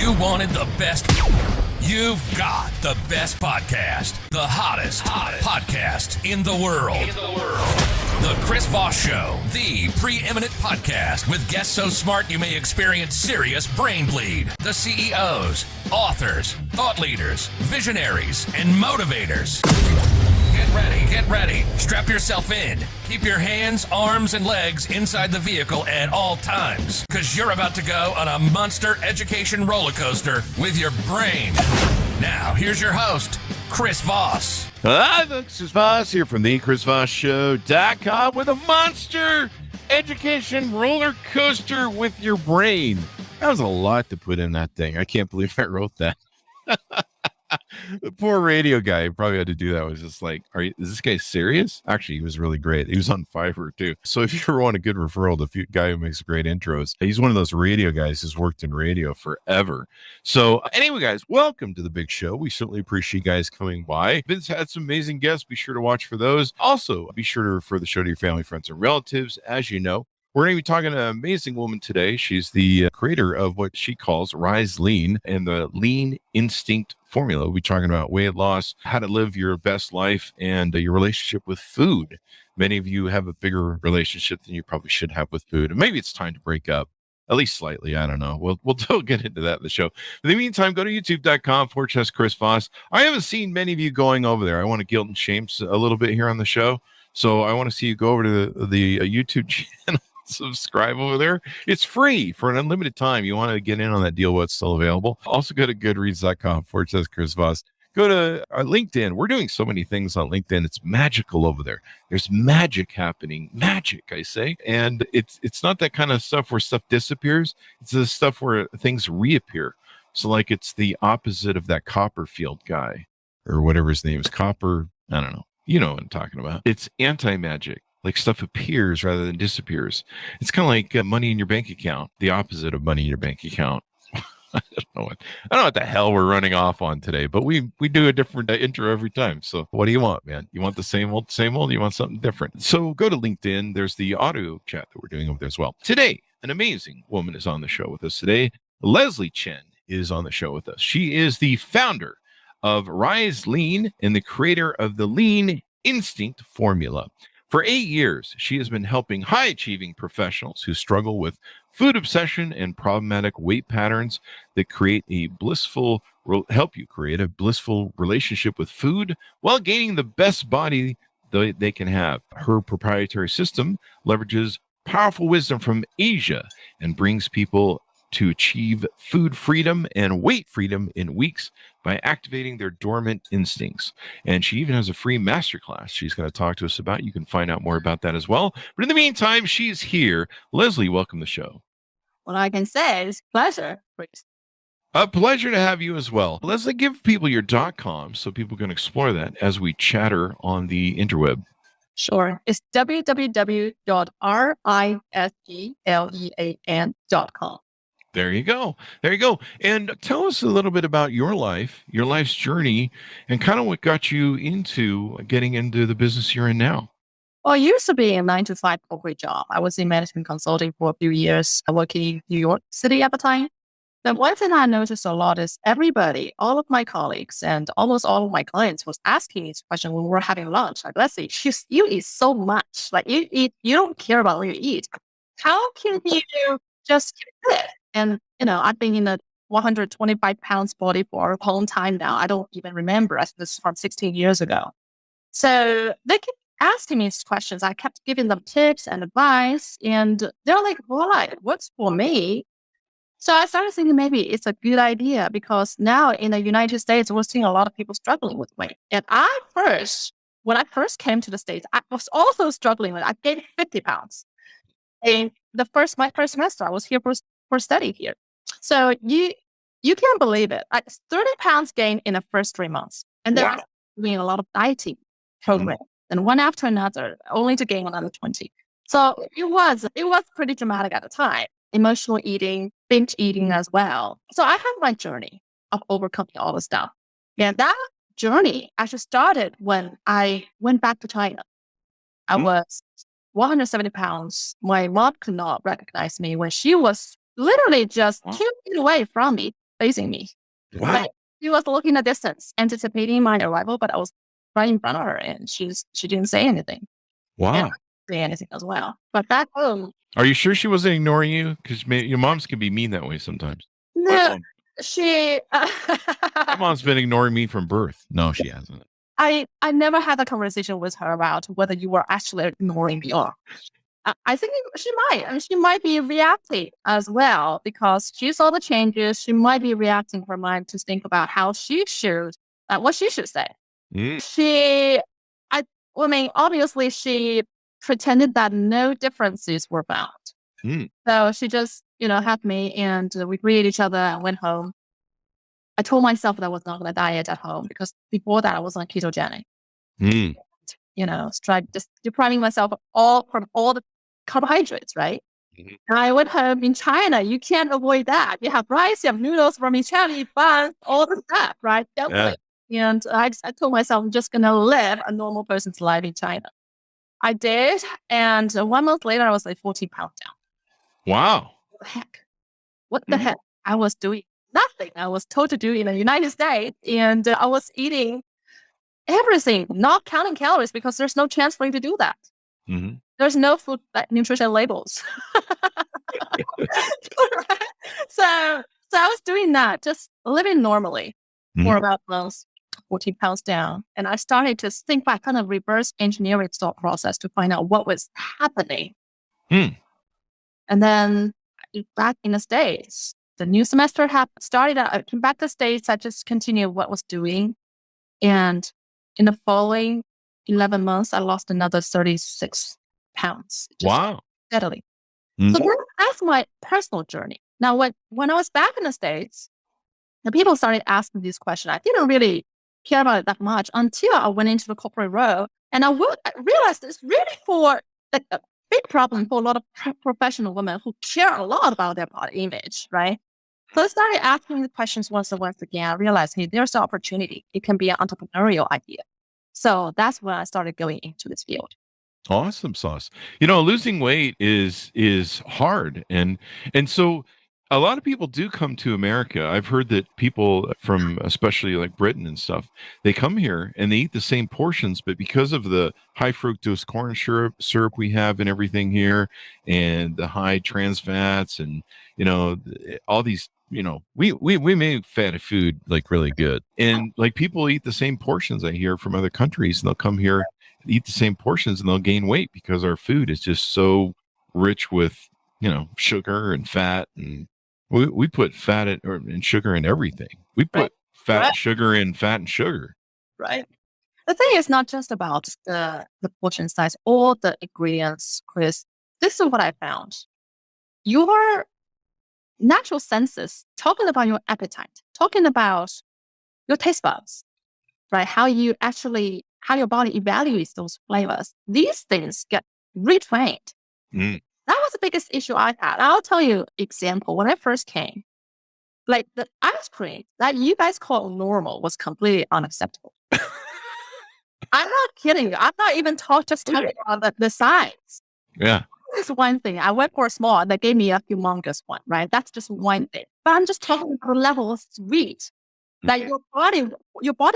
You wanted the best. You've got the best podcast, the hottest podcast in the world. The Chris Voss Show, the preeminent podcast with guests so smart you may experience serious brain bleed. The CEOs, authors, thought leaders, visionaries, and motivators. Get ready. Strap yourself in. Keep your hands, arms, and legs inside the vehicle at all times, because you're about to go on a monster education roller coaster with your brain. Now, here's your host, Chris Voss. Hi, this is Voss here from the ChrisVossShow.com with a monster education roller coaster with your brain. That was a lot to put in that thing. I can't believe I wrote that. The poor radio guy who probably had to do that was just like, is this guy serious? Actually, he was really great. He was on Fiverr too. So if you ever want a good referral, the guy who makes great intros, he's one of those radio guys who's worked in radio forever. So anyway, guys, welcome to the big show. We certainly appreciate you guys coming by. Vince had some amazing guests. Be sure to watch for those. Also, be sure to refer the show to your family, friends, and relatives. As you know, we're going to be talking to an amazing woman today. She's the creator of what she calls Rise Lean and the Lean Instinct Formula. We'll be talking about weight loss, how to live your best life, and your relationship with food. Many of you have a bigger relationship than you probably should have with food. And maybe it's time to break up, at least slightly. I don't know. We'll get into that in the show. In the meantime, go to youtube.com/Chris Voss. I haven't seen many of you going over there. I want to guilt and shame a little bit here on the show. So I want to see you go over to the YouTube channel. Subscribe over there. It's free for an unlimited time. You want to get in on that deal while it's still available. Also go to goodreads.com/Chris Voss. Go to LinkedIn. We're doing so many things on LinkedIn. It's magical over there. There's magic happening. Magic, I say. And it's not that kind of stuff where stuff disappears. It's the stuff where things reappear. So like it's the opposite of that Copperfield guy or whatever his name is. Copper, I don't know. You know what I'm talking about. It's anti-magic. Like stuff appears rather than disappears. It's kind of like money in your bank account, the opposite of money in your bank account. I don't know what the hell we're running off on today, but we do a different intro every time. So what do you want, man? You want the same old? You want something different? So go to LinkedIn. There's the audio chat that we're doing over there as well. Today, an amazing woman is on the show with us today. Leslie Chen is on the show with us. She is the founder of Rise Lean and the creator of the Lean Instinct Formula. For 8 years, she has been helping high-achieving professionals who struggle with food obsession and problematic weight patterns that help you create a blissful relationship with food while gaining the best body they can have. Her proprietary system leverages powerful wisdom from Asia and brings people to achieve food freedom and weight freedom in weeks by activating their dormant instincts. And she even has a free masterclass she's going to talk to us about. You can find out more about that as well. But in the meantime, she's here. Leslie, welcome to the show. What I can say is pleasure. A pleasure to have you as well. Leslie, give people your .com so people can explore that as we chatter on the interweb. Sure. It's www.rislean.com. There you go. And tell us a little bit about your life's journey, and kind of what got you into getting into the business you're in now. Well, I used to be a 9-to-5 corporate job. I was in management consulting for a few years, working in New York City at the time. The one thing I noticed a lot is everybody, all of my colleagues and almost all of my clients was asking me this question when we were having lunch. Like, Leslie, you eat so much. Like you don't care about what you eat. How can you just keep it? And, I've been in a 125 pounds body for a long time now. I don't even remember. I think this is from 16 years ago. So they kept asking me these questions. I kept giving them tips and advice. And they're like, why? What's for me? So I started thinking maybe it's a good idea because now in the United States, we're seeing a lot of people struggling with weight. And when I first came to the States, I was also struggling with, I gained 50 pounds. And my first semester, I was here for study here. So you can't believe it. 30 pounds gained in the first 3 months. And then I was doing a lot of dieting programs and one after another, only to gain another 20. So it was pretty dramatic at the time. Emotional eating, binge eating as well. So I had my journey of overcoming all the stuff. And that journey actually started when I went back to China. I was 170 pounds. My mom could not recognize me when she was literally just 2 feet away from me. facing me. Wow. Like, she was looking at distance, anticipating my arrival, but I was right in front of her, and she didn't say anything. Wow. And I didn't say anything as well. But back home, Are you sure she wasn't ignoring you? Because your moms can be mean that way sometimes. no, she. My mom's been ignoring me from birth. No, she hasn't. I never had a conversation with her about whether you were actually ignoring me or. I think she might, and she might be reacting as well because she saw the changes. She might be reacting her mind to think about how she should, what she should say. I mean, obviously she pretended that no differences were found. So she just, had me, and we greeted each other and went home. I told myself that I was not going to diet at home because before that I was on ketogenic. Just depriving myself from all the carbohydrates, right? And I went home in China. You can't avoid that. You have rice, you have noodles, vermicelli, buns, all the stuff, right? Definitely. Yeah. And I told myself I'm just going to live a normal person's life in China. I did. And 1 month later, I was like 14 pounds down. Wow. What the heck? I was doing nothing. I was told to do in the United States. And I was eating everything, not counting calories because there's no chance for you to do that. There's no food nutrition labels. So I was doing that, just living normally for about months, 14 pounds down. And I started to think back, kind of reverse engineering thought process to find out what was happening. And then back in the States, the new semester started. I came back to the States. I just continued what I was doing. And in the following 11 months, I lost another 36 pounds. Wow. Steadily. So that's my personal journey. Now, when I was back in the States, the people started asking these questions. I didn't really care about it that much until I went into the corporate world. And I realized it's really a big problem for a lot of professional women who care a lot about their body image, right? So I started asking the questions once again. I realized, hey, there's an opportunity. It can be an entrepreneurial idea. So that's when I started going into this field. Awesome sauce. Losing weight is hard. And so a lot of people do come to America. I've heard that people from especially like Britain and stuff, they come here and they eat the same portions, but because of the high fructose corn syrup we have and everything here, and the high trans fats and, all these, we make fatty food like really good. And like people eat the same portions I hear from other countries, and they'll come here, eat the same portions, and they'll gain weight because our food is just so rich with, sugar and fat. And we put fat and sugar in everything. We put fat, sugar in fat and sugar. Right. The thing is not just about the portion size or the ingredients, Chris. This is what I found. Your natural senses, talking about your appetite, talking about your taste buds, right? How your body evaluates those flavors. These things get retrained. That was the biggest issue I had. I'll tell you example. When I first came, like the ice cream that you guys call normal was completely unacceptable. I'm not kidding you. I'm not even talking about the size. Yeah. This is one thing. I went for a small, they gave me a humongous one, right? That's just one thing. But I'm just talking about the level of sweet that your body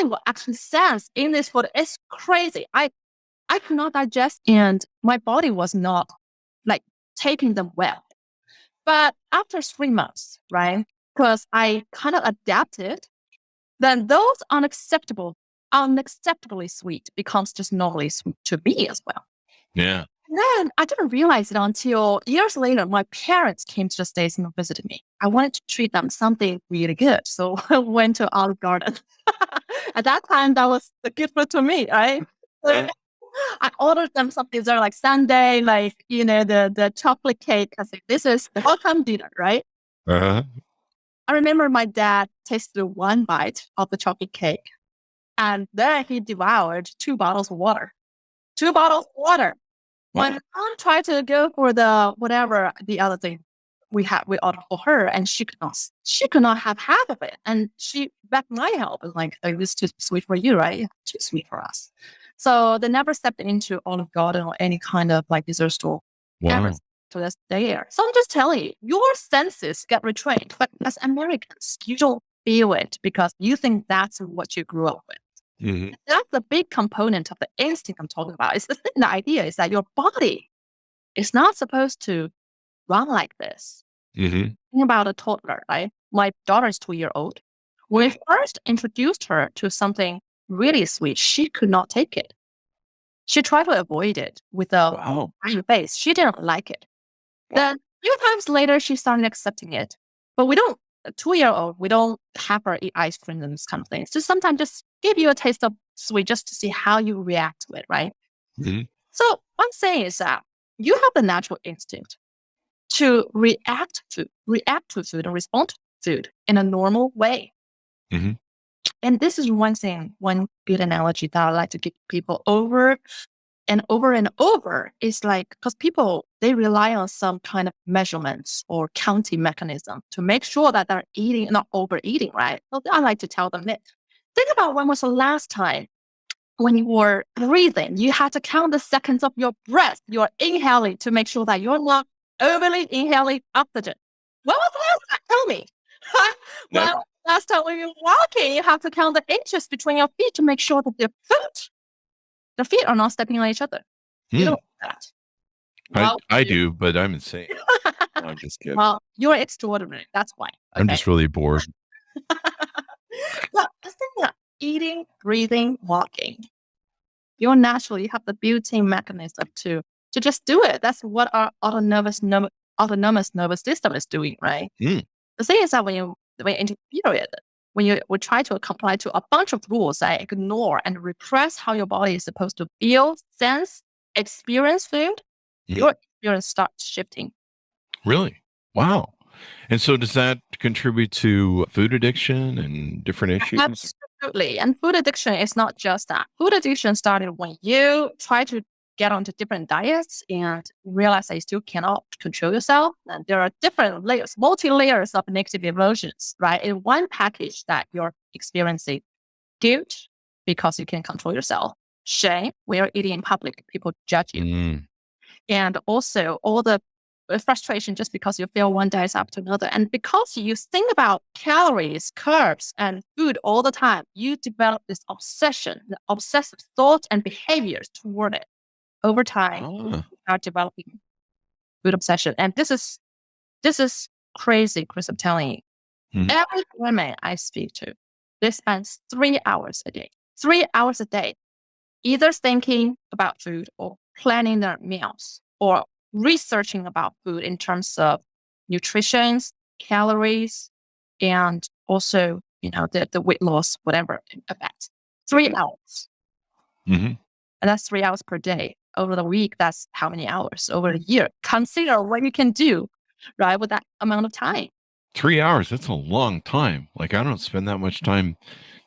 will actually sense in this food. It's crazy. I could not digest, and my body was not like taking them well. But after 3 months, right? Because I kind of adapted, then those unacceptably sweet becomes just normally sweet to me as well. Yeah. And then I didn't realize it until years later, my parents came to the States and visited me. I wanted to treat them something really good. So I went to Olive Garden. At that time, that was the good food to me, right? So I ordered them some dessert like sundae, like, the chocolate cake. I said, this is the welcome dinner, right? Uh-huh. I remember my dad tasted one bite of the chocolate cake, and then he devoured 2 bottles of water. 2 bottles of water. When I tried to go for the other thing we ordered for her, and she could not have half of it. And she begged my help. It's like, this is too sweet for you, right? Too sweet for us. So they never stepped into Olive Garden or any kind of like dessert store. Wow. Ever. to this there. So I'm just telling you, your senses get retrained. But as Americans, you don't feel it because you think that's what you grew up with. Mm-hmm. That's the big component of the instinct I'm talking about. It's the idea is that your body is not supposed to run like this. Mm-hmm. Think about a toddler, right? My daughter is 2 years old. When we first introduced her to something really sweet, she could not take it. She tried to avoid it with a face. She didn't like it. Then a few times later, she started accepting it. But we don't, a 2-year-old, we don't have her eat ice cream and this kind of things. Just sometimes just give you a taste of sweet just to see how you react to it, right? Mm-hmm. So what I'm saying is that you have the natural instinct to react to food and respond to food in a normal way. Mm-hmm. And this is one good analogy that I like to give people over and over and over. Is like, because people, they rely on some kind of measurements or counting mechanism to make sure that they're eating, not overeating, right? So I like to tell them this. Think about when was the last time when you were breathing, you had to count the seconds of your breath you're inhaling to make sure that you're not overly inhaling oxygen. When was the last time? Tell me. Well, last time when you're walking, you have to count the inches between your feet to make sure that the feet are not stepping on each other. You don't do that. I do, but I'm insane. No, I'm just kidding. Well, you're extraordinary. That's why. Okay? I'm just really bored. Well, I think that eating, breathing, walking, you have the built-in mechanism to just do it. That's what our autonomous nervous system is doing, right? Mm. The thing is that when you interfere it, when you would try to comply to a bunch of rules that ignore and repress how your body is supposed to feel, sense, experience food, your experience starts shifting. Really? Wow. And so does that contribute to food addiction and different issues? Absolutely. And food addiction is not just that. Food addiction started when you try to get onto different diets and realize that you still cannot control yourself. And there are different layers, multi-layers of negative emotions, right? In one package that you're experiencing: guilt, because you can't control yourself; shame, when you're eating in public, people judge you; and also all the frustration just because you feel one diet after another. And because you think about calories, carbs, and food all the time, you develop this obsession, the obsessive thoughts and behaviors toward it. Over time, you start developing food obsession. And this is crazy, Chris, I'm telling you. Every woman I speak to, they spend 3 hours a day. 3 hours a day, either thinking about food or planning their meals or researching about food in terms of nutrition, calories, and also, the weight loss, whatever effect. 3 hours. Mm-hmm. And that's 3 hours per day. Over the week, that's how many hours? Over a year. Consider what you can do, right, with that amount of time. 3 hours, that's a long time. Like, I don't spend that much time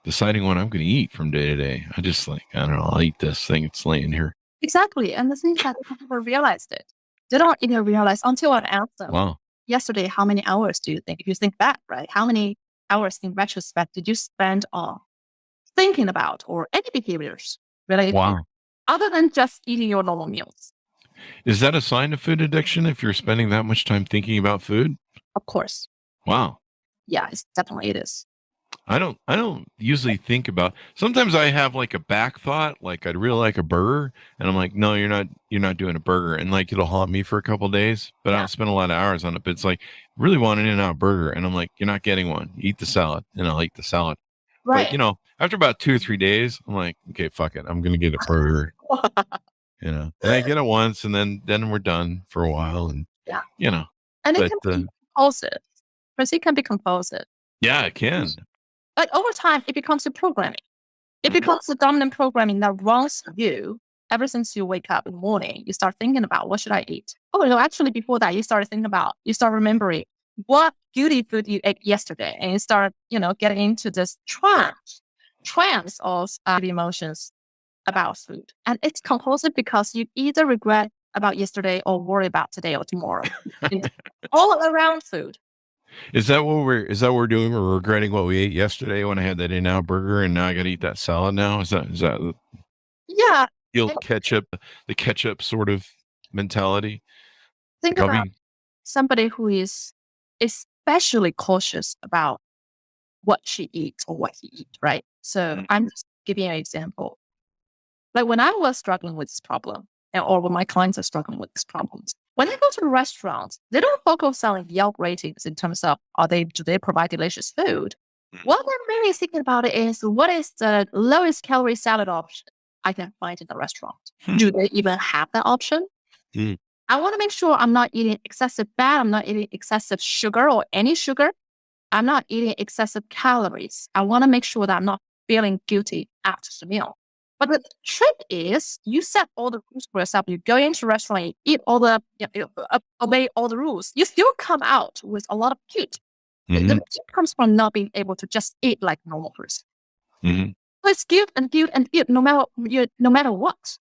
deciding what I'm going to eat from day to day. I just I don't know, I'll eat this thing. It's laying here. Exactly. And the thing is that they never realized it. They don't even realize until I asked them, yesterday, how many hours do you think? If you think back, right, how many hours in retrospect did you spend on thinking about or any behaviors related to other than just eating your normal meals? Is that a sign of food addiction if you're spending that much time thinking about food? Of course. Wow. Yeah, definitely it is. I don't usually think about. Sometimes I have like a back thought, like I'd really like a burger, and I'm like, no, you're not doing a burger, and like it'll haunt me for a couple of days, but I don't spend a lot of hours on it. But it's like, really want an In-N-Out burger, and I'm like, you're not getting one. Eat the salad, and I'll eat the salad. Right. But after about 2 or 3 days, I'm like, okay, fuck it, I'm gonna get a burger. And I get it once, and then we're done for a while, and And it can be compulsive. Because it can be compulsive. Yeah, it can. Like over time, it becomes your programming. It becomes the dominant programming that runs you ever since you wake up in the morning. You start thinking about, what should I eat? Oh, no, actually before that, you start remembering what guilty food you ate yesterday. And you start, getting into this trance of emotions about food. And it's compulsive because you either regret about yesterday or worry about today or tomorrow. All around food. Is that what we're doing? We're regretting what we ate yesterday when I had that In-N-Out burger, and now I got to eat that salad now. Is that yeah, the ketchup sort of mentality? Think about somebody who is especially cautious about what she eats or what he eats, right? So I'm just giving you an example. Like when I was struggling with this problem, or when my clients are struggling with these problems, when they go to the restaurants, they don't focus on Yelp ratings in terms of do they provide delicious food. What they're really thinking about is what is the lowest calorie salad option I can find in the restaurant? Do they even have that option? I want to make sure I'm not eating excessive fat. I'm not eating excessive sugar or any sugar. I'm not eating excessive calories. I want to make sure that I'm not feeling guilty after the meal. But the trick is you set all the rules for yourself. You go into a restaurant, you eat obey all the rules. You still come out with a lot of guilt. The guilt comes from not being able to just eat like a normal person. So it's guilt and guilt and guilt no matter what.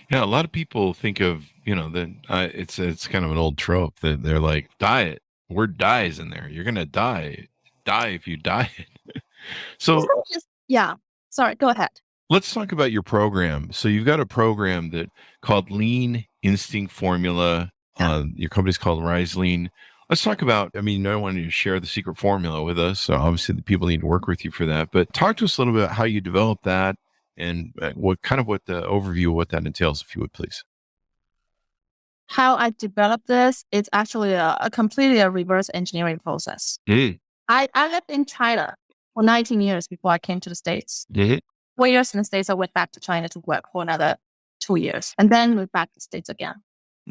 Yeah, a lot of people think of, that it's kind of an old trope that they're like, diet, word die is in there. You're going to die if you diet. So yeah, sorry, go ahead. Let's talk about your program. So you've got a program that called Lean Instinct Formula. Your company's called Rise Lean. Let's talk about, I don't want you to share the secret formula with us. So obviously the people need to work with you for that, but talk to us a little bit about how you developed that and what the overview of what that entails, if you would, please. How I developed this, it's actually a completely reverse engineering process. I lived in China for 19 years before I came to the States. 4 years in the States, I went back to China to work for another 2 years and then moved back to the States again.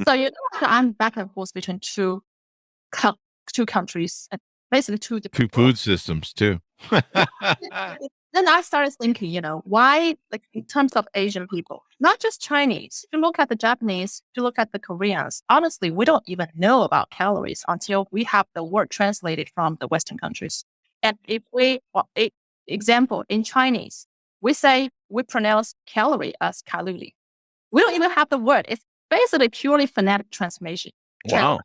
So I'm back and forth between two countries and basically two different food systems too. Then I started thinking, why, like in terms of Asian people, not just Chinese. If you look at the Japanese, if you look at the Koreans, honestly, we don't even know about calories until we have the word translated from the Western countries. And example, in Chinese, we pronounce calorie as kaluli. We don't even have the word. It's basically purely phonetic transmission. Wow.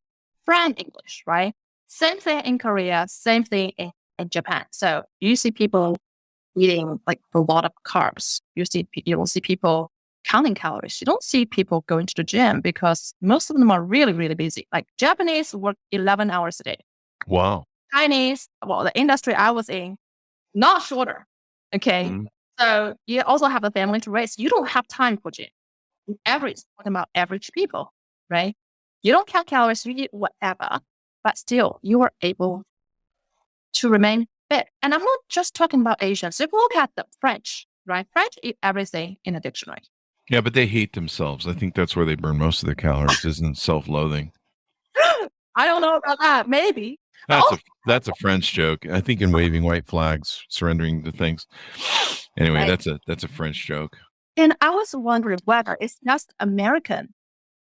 From English, right? Same thing in Korea, same thing in Japan. So you see people eating like a lot of carbs. You don't see people counting calories. You don't see people going to the gym because most of them are really, really busy. Like Japanese work 11 hours a day. Wow. Chinese, the industry I was in, not shorter. Okay. So you also have a family to raise. You don't have time for gym. Talking about average people, right? You don't count calories, you eat whatever, but still you are able to remain fit. And I'm not just talking about Asians. If you look at the French, right? French eat everything in a dictionary. Yeah, but they hate themselves. I think that's where they burn most of their calories, isn't self-loathing. I don't know about that. Maybe. That's a French joke. I think in waving white flags, surrendering to things. Anyway, right. That's a French joke. And I was wondering whether it's just American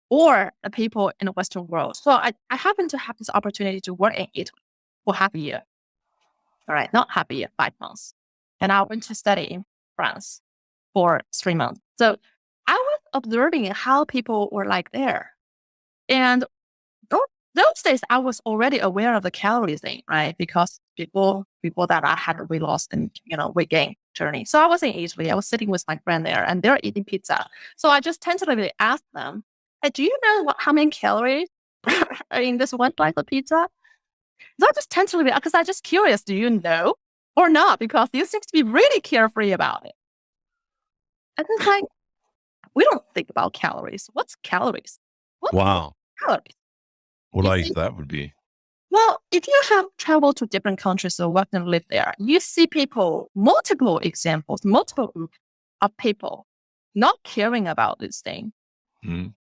or the people in the Western world. So I happened to have this opportunity to work in Italy for half a year. All right, not half a year, 5 months. And I went to study in France for 3 months. So I was observing how people were like there. And those days, I was already aware of the calorie thing, right? Because people that I had weight loss and, weight gain journey. So I was in Italy. I was sitting with my friend there and they're eating pizza. So I just tentatively asked them, hey, do you know how many calories are in this one slice of pizza? So I just tentatively, because I'm just curious, do you know or not? Because you seem to be really carefree about it. And it's like, we don't think about calories. What's calories? Wow. Calories? What I that would be? Well, if you have traveled to different countries or worked and lived there, you see multiple examples, multiple groups of people not caring about this thing,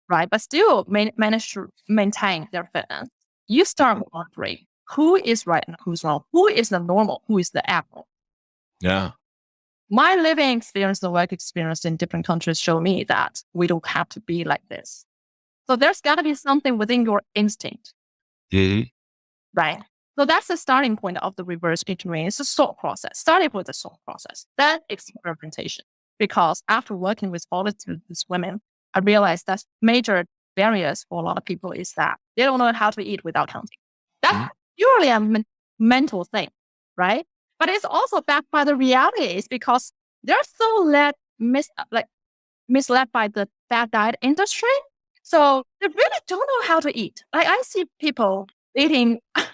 right? But still manage to maintain their fitness. You start wondering who is right and who's wrong, who is the normal, who is the abnormal. Yeah. My living experience and work experience in different countries show me that we don't have to be like this. So there's got to be something within your instinct. Right? So that's the starting point of the reverse engineering. It's a thought process. Starting with the thought process. Then experimentation. Because after working with all of these women, I realized that major barriers for a lot of people is that they don't know how to eat without counting. That's purely a mental thing, right? But it's also backed by the realities because they're so misled by the fat diet industry. So they really don't know how to eat. Like I see people eating, right,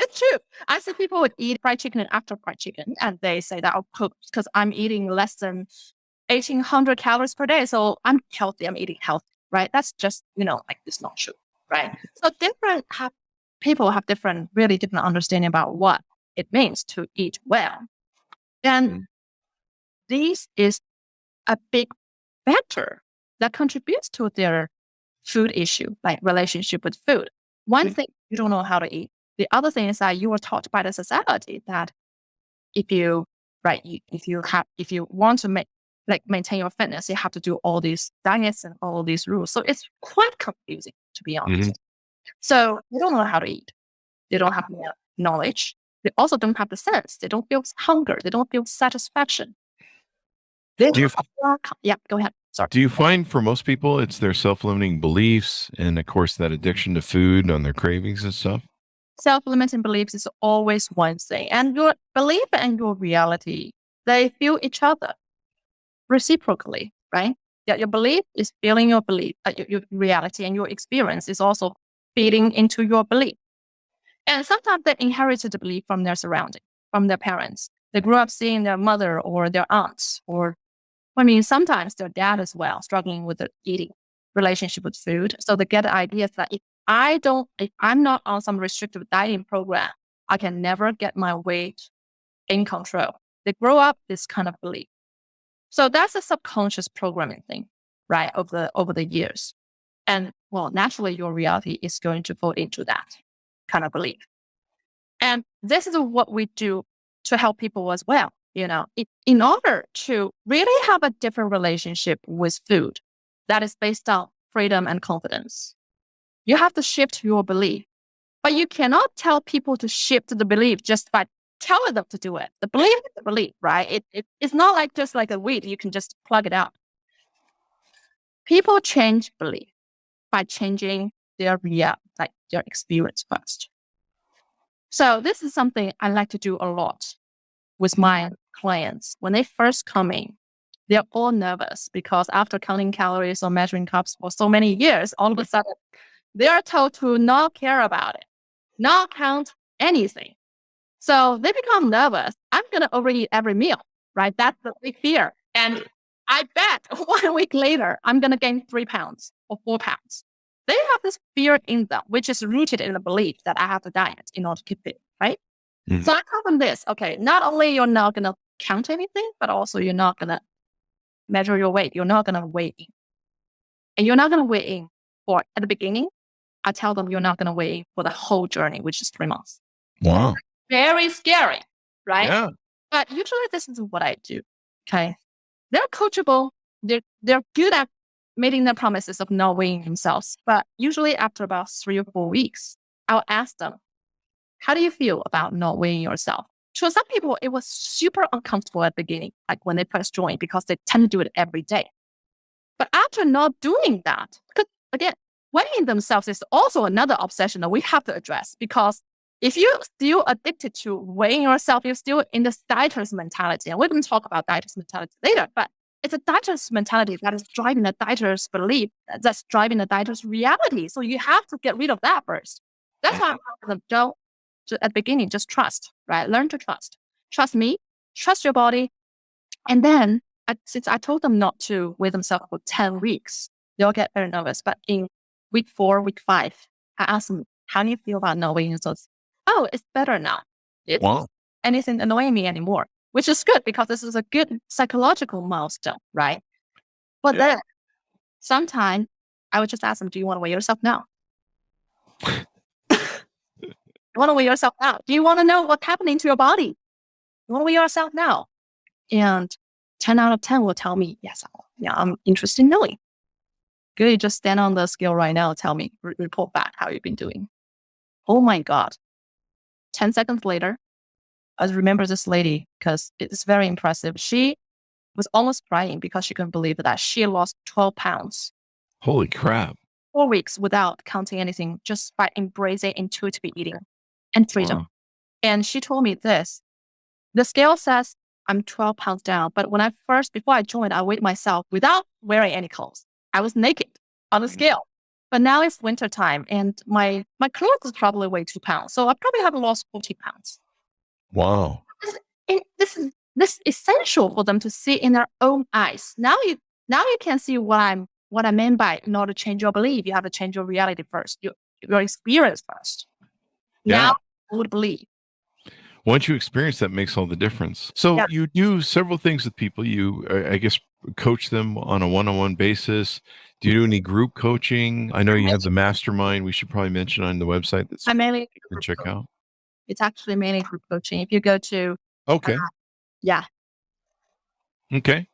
it's true. I see people would eat fried chicken and after fried chicken, and they say that, oh, because I'm eating less than 1,800 calories per day. So I'm healthy, I'm eating healthy, right? That's just, like it's not true, right? So people have really different understanding about what it means to eat well. And this is a big factor that contributes to their food issue, like relationship with food. One thing, you don't know how to eat. The other thing is that you were taught by the society that if you want to maintain your fitness, you have to do all these diets and all these rules. So it's quite confusing, to be honest. So they don't know how to eat. They don't have knowledge. They also don't have the sense. They don't feel hunger. They don't feel satisfaction. Yeah, go ahead. Sorry. Do you find for most people it's their self-limiting beliefs and, of course, that addiction to food on their cravings and stuff? Self-limiting beliefs is always one thing. And your belief and your reality, they feel each other reciprocally, right? Yeah, your belief is feeling your belief, your reality, and your experience is also feeding into your belief. And sometimes they inherited the belief from their surrounding, from their parents. They grew up seeing their mother or their aunts, or sometimes their dad as well, struggling with the eating relationship with food. So they get the idea that if I'm not on some restrictive dieting program, I can never get my weight in control. They grow up this kind of belief. So that's a subconscious programming thing, right? Over the years. And naturally your reality is going to fall into that kind of belief. And this is what we do to help people as well. In order to really have a different relationship with food that is based on freedom and confidence, you have to shift your belief. But you cannot tell people to shift the belief just by telling them to do it. The belief is the belief, right? It's not like just like a weed, you can just plug it out. People change belief by changing their their experience first. So this is something I like to do a lot with my clients. When they first come in, they're all nervous because after counting calories or measuring carbs for so many years, all of a sudden they are told to not care about it, not count anything. So they become nervous. I'm going to overeat every meal, right? That's the big fear. And I bet 1 week later, I'm going to gain 3 pounds or 4 pounds. They have this fear in them, which is rooted in the belief that I have to diet in order to keep fit, right? So I tell them this, okay, not only you're not going to count anything, but also you're not going to measure your weight. You're not going to weigh in. And you're not going to weigh in at the beginning. I tell them you're not going to weigh in for the whole journey, which is 3 months. Wow. Very scary, right? Yeah. But usually this is what I do, okay? They're coachable. They're good at meeting their promises of not weighing themselves. But usually after about 3 or 4 weeks, I'll ask them, how do you feel about not weighing yourself? To some people, it was super uncomfortable at the beginning, like when they first joined, because they tend to do it every day. But after not doing that, because again, weighing themselves is also another obsession that we have to address, because if you're still addicted to weighing yourself, you're still in this dieter's mentality. And we're going to talk about dieter's mentality later, but it's a dieter's mentality that is driving the dieter's belief, that's driving the dieter's reality. So you have to get rid of that first. That's why I'm telling them, at the beginning, just trust, right? Learn to trust. Trust me, trust your body. And then, since I told them not to weigh themselves for 10 weeks, they'll get very nervous. But in week 4, week 5, I ask them, how do you feel about not weighing yourself? Oh, it's better now. It's anything annoying me anymore, which is good because this is a good psychological milestone, right? But then sometimes I would just ask them, do you want to weigh yourself now? You want to weigh yourself now? Do you want to know what's happening to your body? You want to weigh yourself now? And 10 out of 10 will tell me, yes, I'm interested in knowing. Good, you just stand on the scale right now and tell me, report back how you've been doing. Oh my God. 10 seconds later, I remember this lady because it's very impressive. She was almost crying because she couldn't believe that she lost 12 pounds. Holy crap. 4 weeks without counting anything, just by embracing intuitive eating and freedom. Wow. And she told me this, the scale says I'm 12 pounds down, but before I joined, I weighed myself without wearing any clothes. I was naked on the scale. But now it's winter time, and my clothes is probably weigh 2 pounds. So I probably have lost 40 pounds. Wow. This is essential for them to see in their own eyes. Now you can see what I mean by in order to change your belief, you have to change your reality first, your experience first. Yeah. Now you would believe. Once you experience that, makes all the difference. So you do several things with people. You, I guess, coach them on a one-on-one basis. Do you do any group coaching? I know you have the mastermind. We should probably mention on the website that's I mainly you can check out. It's actually mainly group coaching. If you go to Okay. yeah. Okay.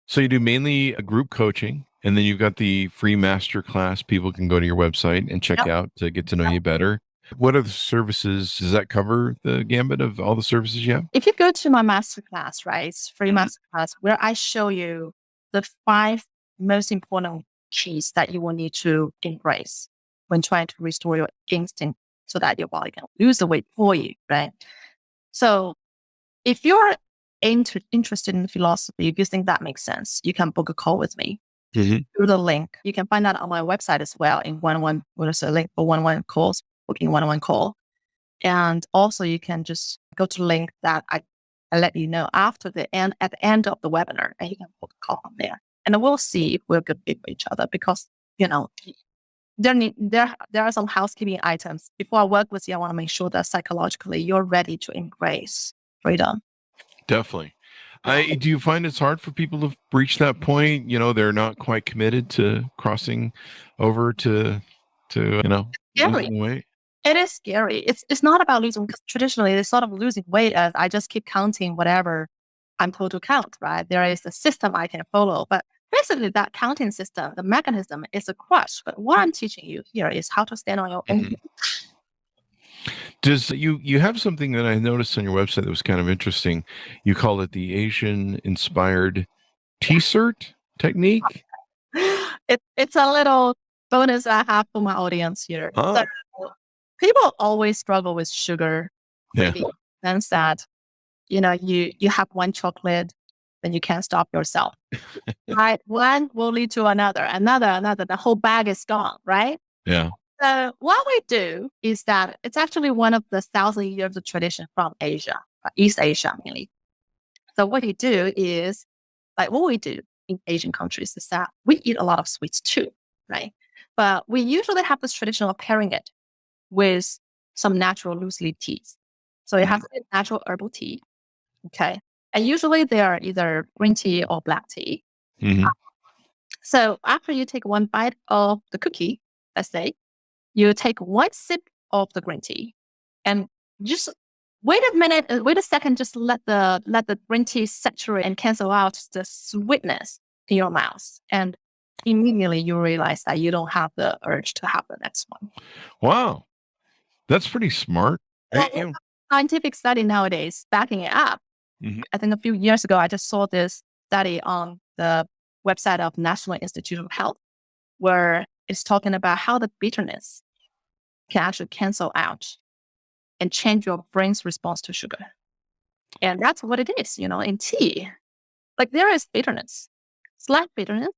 So you do mainly a group coaching, and then you've got the free master class. People can go to your website and check out to get to know you better. What are the services? Does that cover the gambit of all the services you have? If you go to my masterclass, right, it's free masterclass where I show you the 5 most important keys that you will need to embrace when trying to restore your instinct so that your body can lose the weight for you, right? So if you're interested in philosophy, if you think that makes sense, you can book a call with me through the link. You can find that on my website as well in one-on-one. There's a link for one-on-one calls, booking one-on-one call. And also you can just go to the link that I let you know at the end of the webinar, and you can book a call on there. And we'll see if we're good fit for each other because, there are some housekeeping items. Before I work with you, I want to make sure that psychologically you're ready to embrace freedom. Definitely. Do you find it's hard for people to reach that point? They're not quite committed to crossing over to losing weight. It is scary. It's not about losing, because traditionally it's sort of losing weight as I just keep counting whatever I'm told to count, right? There is a system I can follow, but basically that counting system, the mechanism is a crutch. But what I'm teaching you here is how to stand on your own. Does you have something that I noticed on your website that was kind of interesting? You call it the Asian inspired T-cert technique. It's a little bonus I have for my audience here. So people always struggle with sugar. Yeah. In the sense that, you have one chocolate, then you can't stop yourself. Right? One will lead to another. The whole bag is gone, right? Yeah. So what we do is that it's actually one of the 1,000 years of tradition from Asia, East Asia mainly. So what you do is, what we do in Asian countries is that we eat a lot of sweets too, right? But we usually have this tradition of pairing it with some natural loose leaf teas. So it has to be natural herbal tea, okay? And usually they are either green tea or black tea. Mm-hmm. So after you take one bite of the cookie, let's say, you take one sip of the green tea and just wait a second, just let the green tea saturate and cancel out the sweetness in your mouth. And immediately you realize that you don't have the urge to have the next one. Wow. That's pretty smart. Scientific study nowadays backing it up. Mm-hmm. I think a few years ago, I just saw this study on the website of National Institute of Health, where it's talking about how the bitterness can actually cancel out and change your brain's response to sugar. And that's what it is, in tea. There is bitterness, slight bitterness.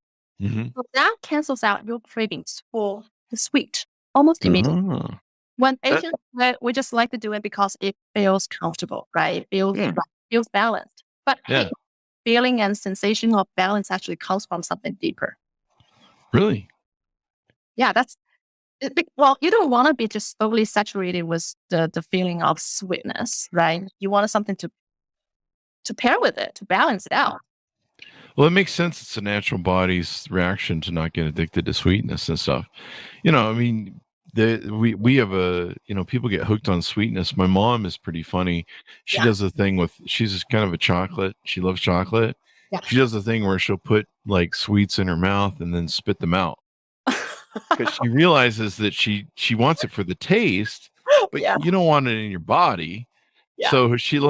Mm-hmm. So that cancels out your cravings for the sweet almost immediately. When Asians, we just like to do it because it feels comfortable, right? It feels balanced. But hey, feeling and sensation of balance actually comes from something deeper. Really? Yeah, that's it. Well, you don't want to be just totally saturated with the feeling of sweetness, right? You want something to pair with it, to balance it out. Well, it makes sense. It's a natural body's reaction to not get addicted to sweetness and stuff. We have people get hooked on sweetness. My mom is pretty funny. She does a thing she's just kind of a chocolate. She loves chocolate. Yeah. She does a thing where she'll put sweets in her mouth and then spit them out. Because she realizes that she wants it for the taste, but you don't want it in your body. Yeah. So she'll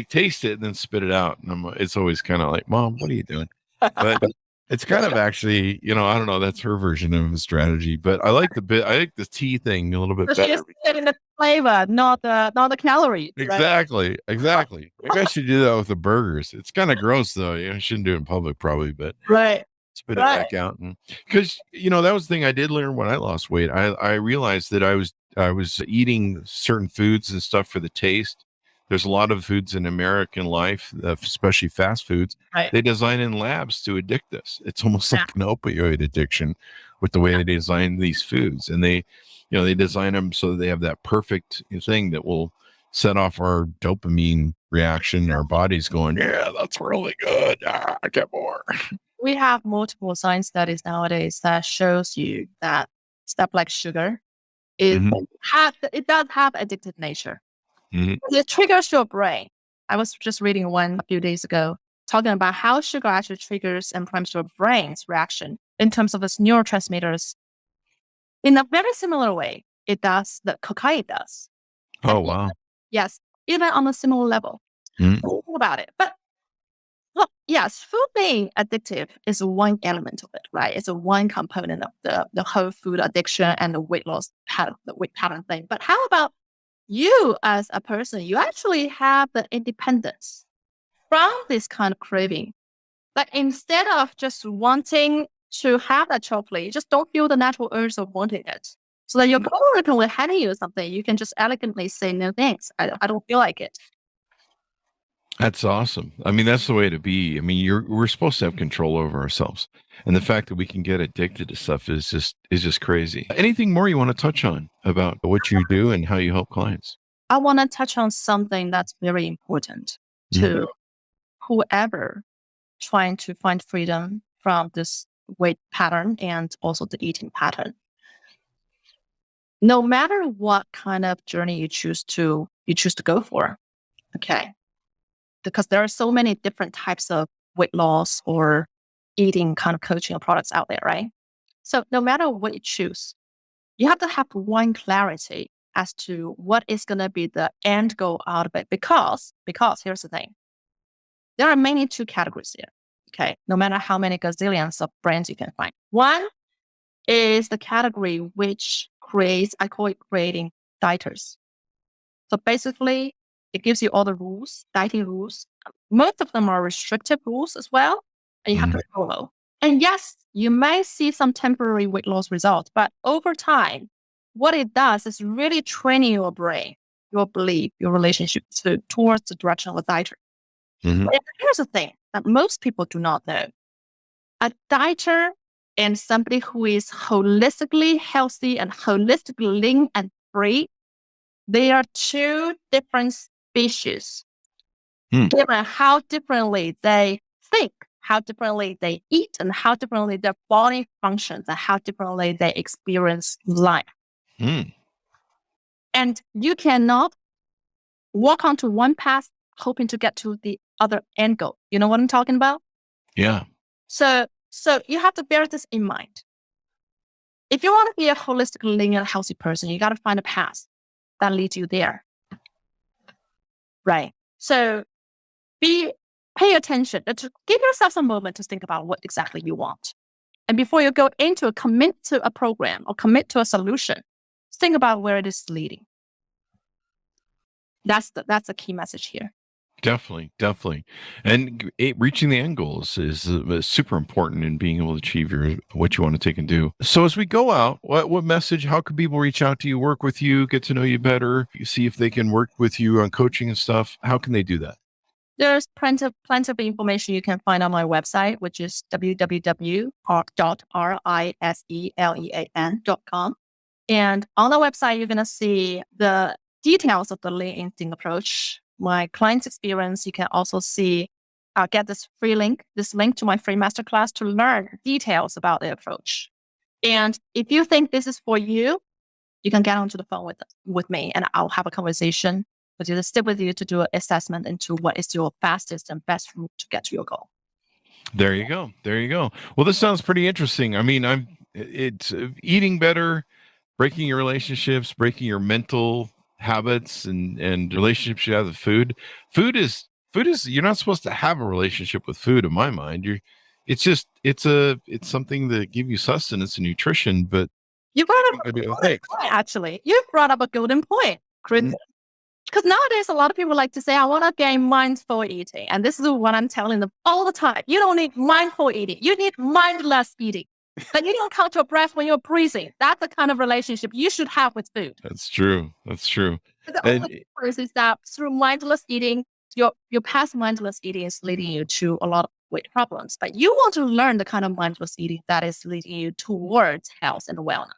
taste it and then spit it out. And it's always kind of like, Mom, what are you doing? But it's kind of actually, I don't know. That's her version of a strategy. But I like the tea thing a little bit better. She's getting the flavor, not the calories. Exactly. Right? Exactly. Maybe I should do that with the burgers. It's kind of gross though. I shouldn't do it in public probably, but right. spit it back out. Because, that was the thing I did learn when I lost weight. I realized that I was eating certain foods and stuff for the taste. There's a lot of foods in American life, especially fast foods. Right. They design in labs to addict us. It's almost like an opioid addiction with the way they design these foods. And they design them so that they have that perfect thing that will set off our dopamine reaction. Our body's going, yeah, that's really good. I get more. We have multiple science studies nowadays that shows you that stuff like sugar it does have addictive nature. It triggers your brain. I was just reading one a few days ago talking about how sugar actually triggers and primes your brain's reaction in terms of its neurotransmitters in a very similar way it does that cocaine does. Oh, wow. Yes, even on a similar level. Think about it. But look, yes, food being addictive is one element of it, right? It's a one component of the whole food addiction and the weight loss the weight pattern thing. But how about you as a person? You actually have the independence from this kind of craving. Like instead of just wanting to have that chocolate, you just don't feel the natural urge of wanting it. So that your coworker will hand you something, you can just elegantly say, no thanks, I don't feel like it. That's awesome. I mean, that's the way to be. I mean, we're supposed to have control over ourselves. And the fact that we can get addicted to stuff is just crazy. Anything more you want to touch on about what you do and how you help clients? I want to touch on something that's very important to whoever trying to find freedom from this weight pattern and also the eating pattern. No matter what kind of journey you choose to go for, okay? Because there are so many different types of weight loss or eating kind of coaching products out there, right? So no matter what you choose, you have to have one clarity as to what is going to be the end goal out of it. Because here's the thing. There are mainly two categories here, okay? No matter how many gazillions of brands you can find. One is the category which I call it creating dieters. So basically, it gives you all the rules, dieting rules. Most of them are restrictive rules as well, and you have to follow. And yes, you may see some temporary weight loss results, but over time, what it does is really training your brain, your belief, your relationship towards the direction of a dieter. But here's the thing that most people do not know. A dieter and somebody who is holistically healthy and holistically lean and free, they are two different species. Given how differently they think, how differently they eat, and how differently their body functions, and how differently they experience life. And you cannot walk onto one path hoping to get to the other end goal. You know what I'm talking about? Yeah. So you have to bear this in mind. If you want to be a holistically lean and healthy person, you got to find a path that leads you there. Right. So pay attention. Give yourself some moment to think about what exactly you want. And before you go into commit to a program or commit to a solution, think about where it is leading. That's the key message here. Definitely. And reaching the end goals is super important in being able to achieve what you want to take and do. So as we go out, what message, how can people reach out to you, work with you, get to know you better, see if they can work with you on coaching and stuff? How can they do that? There's plenty of information you can find on my website, which is www.riselean.com. And on the website, you're going to see the details of the lean eating approach, my client's experience. You can also see, get this link to my free masterclass to learn details about the approach. And if you think this is for you, you can get onto the phone with me and I'll have a conversation with you to sit with you to do an assessment into what is your fastest and best route to get to your goal. There you go. Well, this sounds pretty interesting. I mean, it's eating better, breaking your relationships, breaking your mental habits and relationships you have with food. Food is you're not supposed to have a relationship with food in my mind. It's something that give you sustenance and nutrition, but you brought up a golden point, actually. You brought up a golden point, Chris. Because nowadays, a lot of people like to say, I want to gain mindful eating. And this is what I'm telling them all the time. You don't need mindful eating. You need mindless eating. But you don't count your breath when you're breathing. That's the kind of relationship you should have with food. That's true. That's true. But the only difference is that through mindless eating, your past mindless eating is leading you to a lot of weight problems. But you want to learn the kind of mindless eating that is leading you towards health and wellness.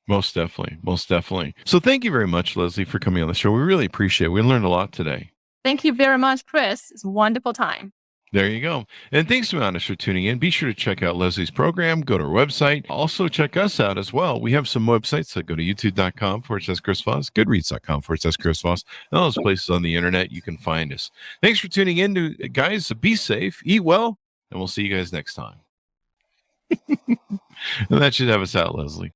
Most definitely. Most definitely. So thank you very much, Leslie, for coming on the show. We really appreciate it. We learned a lot today. Thank you very much, Chris. It's a wonderful time. There you go. And thanks to Anna for tuning in. Be sure to check out Leslie's program. Go to our website. Also check us out as well. We have some websites. So go to youtube.com/Chris Voss, goodreads.com/Chris Voss, and all those places on the internet you can find us. Thanks for tuning in, guys. Be safe, eat well, and we'll see you guys next time. And that should have us out, Leslie.